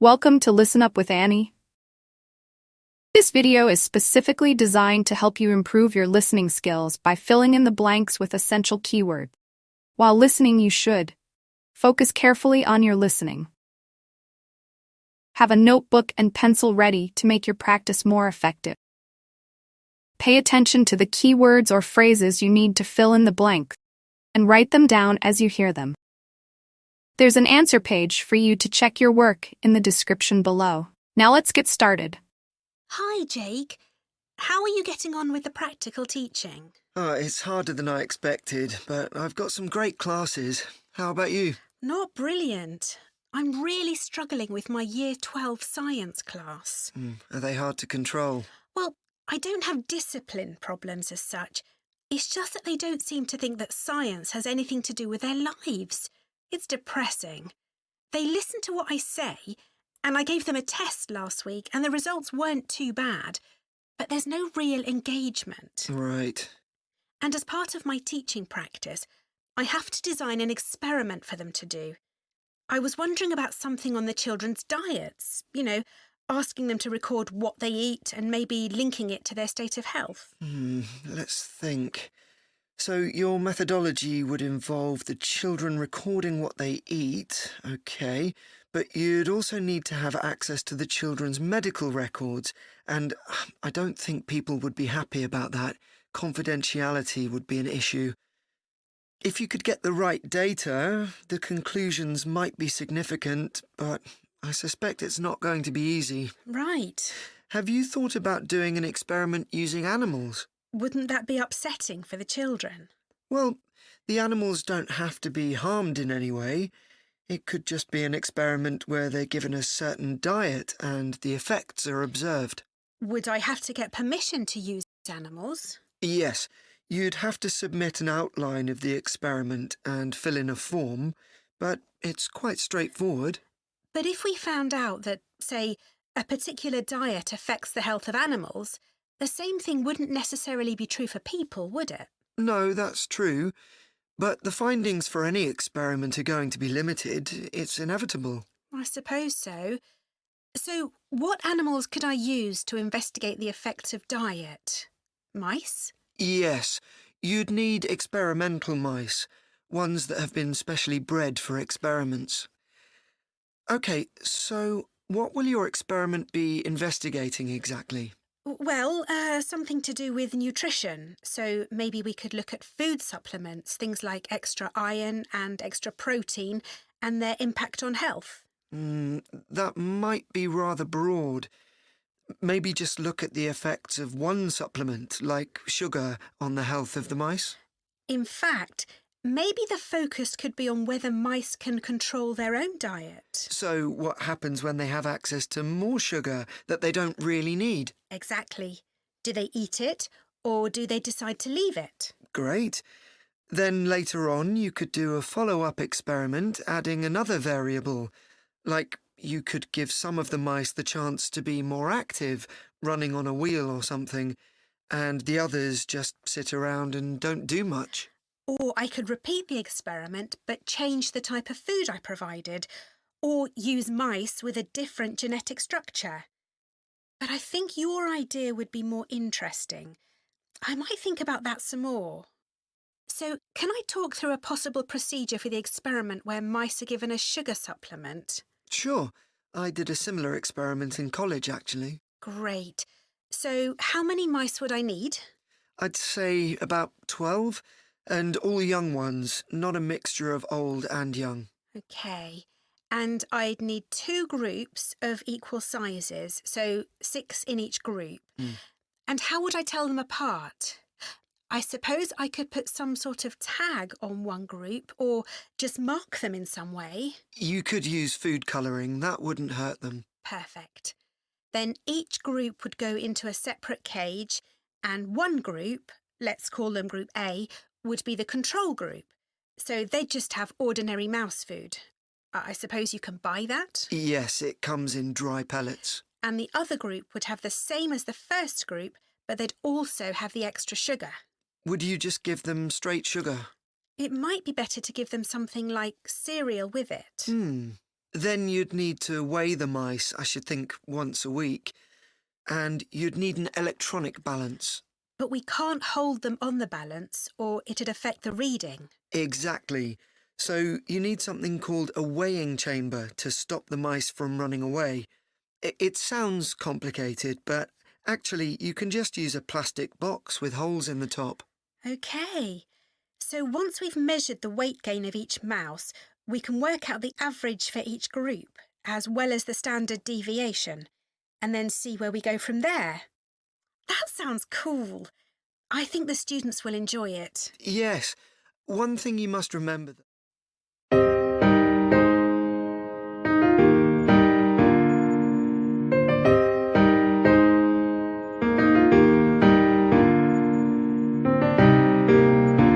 Welcome to Listen Up with Annie. This video is specifically designed to help you improve your listening skills by filling in the blanks with essential keywords. While listening, you should focus carefully on your listening. Have a notebook and pencil ready to make your practice more effective. Pay attention to the keywords or phrases you need to fill in the blanks, and write them down as you hear them. There's an answer page for you to check your work in the description below. Now let's get started. Hi, Jake. How are you getting on with the practical teaching? It's harder than I expected, but I've got some great classes. How about you? Not brilliant. I'm really struggling with my Year 12 science class. Are they hard to control? Well, I don't have discipline problems as such. It's just that they don't seem to think that science has anything to do with their lives. It's depressing. They listen to what I say, and I gave them a test last week, and the results weren't too bad. But there's no real engagement. Right. And as part of my teaching practice, I have to design an experiment for them to do. I was wondering about something on the children's diets, asking them to record what they eat and maybe linking it to their state of health. Let's think. So your methodology would involve the children recording what they eat, okay, but you'd also need to have access to the children's medical records, and I don't think people would be happy about that. Confidentiality would be an issue. If you could get the right data, the conclusions might be significant, but I suspect it's not going to be easy. Right. Have you thought about doing an experiment using animals? Wouldn't that be upsetting for the children? Well, the animals don't have to be harmed in any way. It could just be an experiment where they're given a certain diet and the effects are observed. Would I have to get permission to use animals? Yes, you'd have to submit an outline of the experiment and fill in a form, but it's quite straightforward. But if we found out that, say, a particular diet affects the health of animals, the same thing wouldn't necessarily be true for people, would it? No, that's true. But the findings for any experiment are going to be limited. It's inevitable. I suppose so. So, what animals could I use to investigate the effects of diet? Mice? Yes, you'd need experimental mice, ones that have been specially bred for experiments. OK, so what will your experiment be investigating exactly? Well, something to do with nutrition. So maybe we could look at food supplements, things like extra iron and extra protein, and their impact on health. That might be rather broad. Maybe just look at the effects of one supplement, like sugar, on the health of the mice? In fact, maybe the focus could be on whether mice can control their own diet. So what happens when they have access to more sugar that they don't really need? Exactly. Do they eat it, or do they decide to leave it? Great. Then later on you could do a follow-up experiment adding another variable. Like you could give some of the mice the chance to be more active, running on a wheel or something, and the others just sit around and don't do much. Or I could repeat the experiment but change the type of food I provided, or use mice with a different genetic structure. But I think your idea would be more interesting. I might think about that some more. So, can I talk through a possible procedure for the experiment where mice are given a sugar supplement? Sure. I did a similar experiment in college, actually. Great. So, how many mice would I need? I'd say about 12, and all young ones, not a mixture of old and young. OK. And I'd need 2 groups of equal sizes, so 6 in each group. And how would I tell them apart? I suppose I could put some sort of tag on one group or just mark them in some way. You could use food colouring. That wouldn't hurt them. Perfect. Then each group would go into a separate cage, and one group, let's call them Group A, would be the control group. So they'd just have ordinary mouse food. I suppose you can buy that? Yes, it comes in dry pellets. And the other group would have the same as the first group, but they'd also have the extra sugar. Would you just give them straight sugar? It might be better to give them something like cereal with it. Then you'd need to weigh the mice, I should think, once a week. And you'd need an electronic balance. But we can't hold them on the balance or it'd affect the reading. Exactly. So you need something called a weighing chamber to stop the mice from running away. It sounds complicated, but actually you can just use a plastic box with holes in the top. OK. So once we've measured the weight gain of each mouse, we can work out the average for each group, as well as the standard deviation, and then see where we go from there. That sounds cool. I think the students will enjoy it. Yes. One thing you must remember